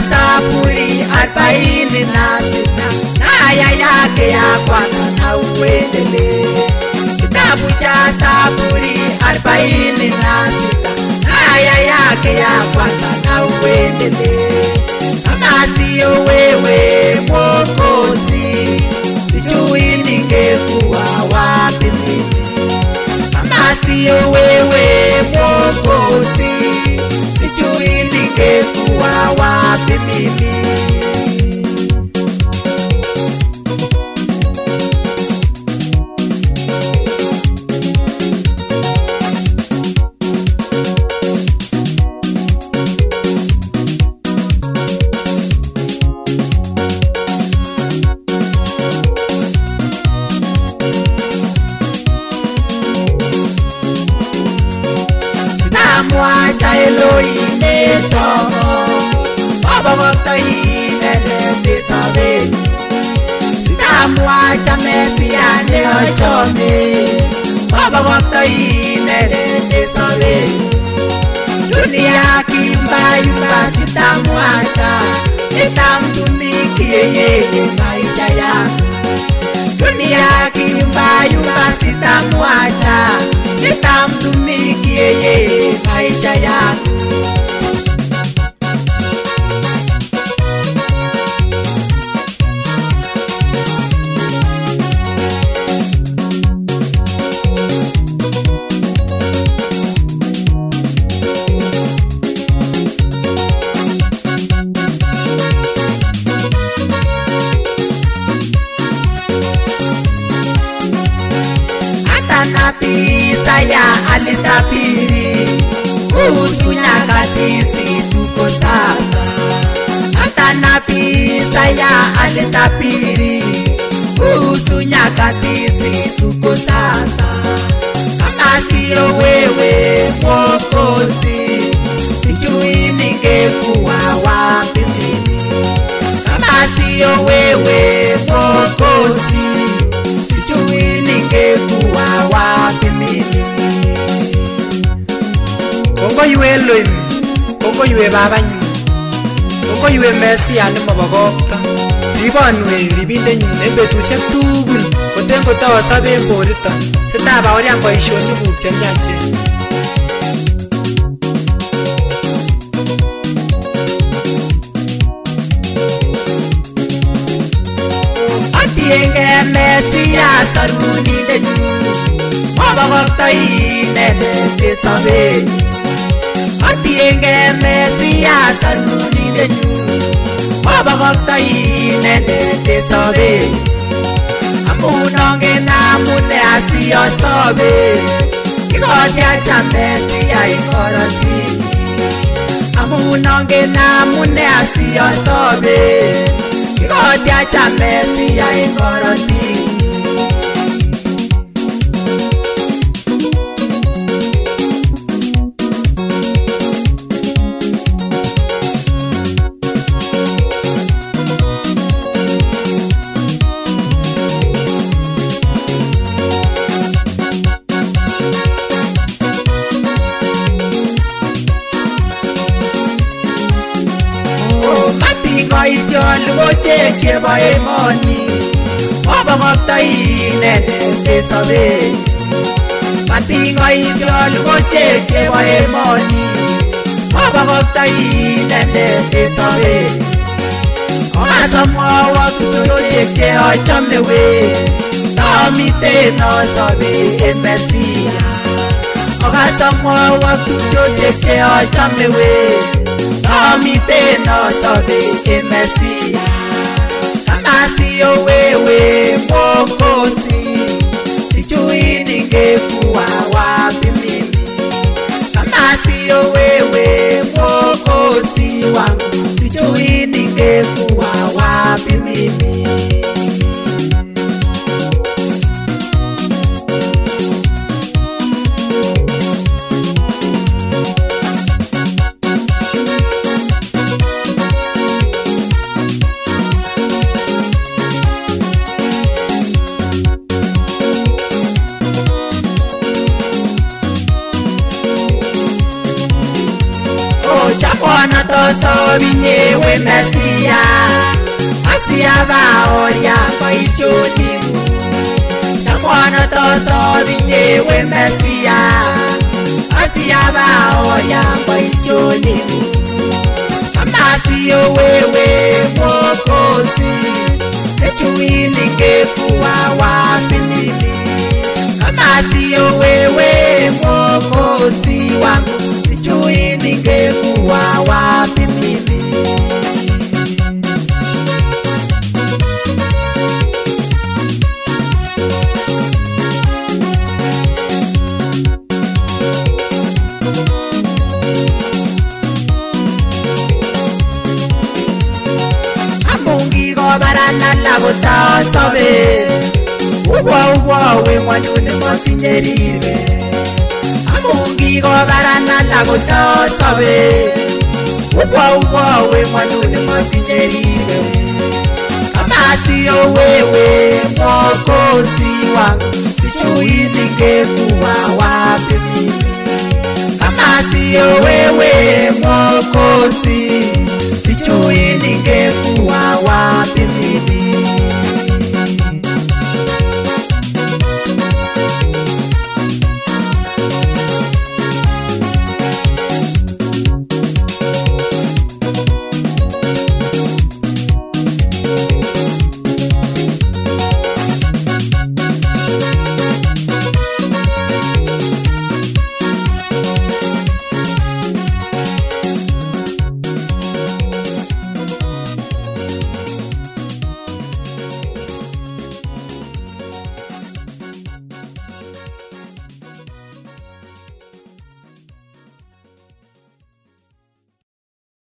Zaburi 46 na aya yake ya kwanza na uendelee. Kitabu cha Zaburi 46 na aya yake ya kwanza na uendelee. Kama sio wewe Mwokozi, sijui ningekuwa wapi mimi. Kama sio wewe Mwokozi, sijui ningekuwa wapi mimi. Sitamwacha Elohim Jehova, Baba Waktaine Nesabe. Sitamwacha Mesia Neochome, Baba Waktaine Nesabe. Dunia kimbayumba sitamwacha, nitamtumikia yeye maisha yangu. Dunia kimbayumba sitamwacha, nitamtumikia yeye maisha yangu. Nabii Isaya alitabiri kuhusu nyakati tuko sasa. Hata nabii Isaya alitabiri kuhusu nyakati tuko sasa. Kama sio wewe Mwokozi, sijui ningekuwa wapi mimi. Kama sio wewe Mwokozi, sijui ningekuwa wapi mimi. Kongo yue Elohim, kongo yue Baba nyu, kongo yue Mesia nemobokokto. Ribonwe ribindenyu en betusiek tugul koten kotoosop en borito, sitabaorian boisionikuk chemiachen. Atienge Mesia sarunindenyu, Mobokoktoine Nesabe. Atienge Mesia sarunindenyu, Mobokoktoine Nesabe. Amun ongen amune asiasobe, kikotiacha Mesia ikorotik. Amun ongen amune asiasobe, kikotiacha Mesia ikorotik. Koitiolugosiek chebo emoni, Mobokoktoine Nesabe. Matingoitiolugosiek chebo emoni, Mobokoktoine Nesabe. Ogasomwowok tuiyosiek cheochome we, tomiten asobe en Mesia. Ogasomwowok tuiyosiek cheochome we, tomiten asobe en Mesia. Kama sio wewe Mwokozi, sijui ningekuwa wapi mimi. Kama sio wewe Mwokozi wangu, sijui ningekuwa wapi mimi. Chakwana toso binyewe Mesia Asia baoria paishoni Chakwana toso binyewe Mesia Asia baoria paishoni Amasi wewe Mwokozi Sijui ningekuwa wapi mimi Amasi wewe Mwokozi wangu Sijui ningekuwa wapi mimi Amungi gobarana labuta sobe Uwa we mwanyune mwakinyerire Amungi gobarana labuta sobe Uwa we mwanyune mwakinyerire Amasi wewe Mwokozi wangu Sijui ningekuwa wapi mimi Amasi wewe Mwokozi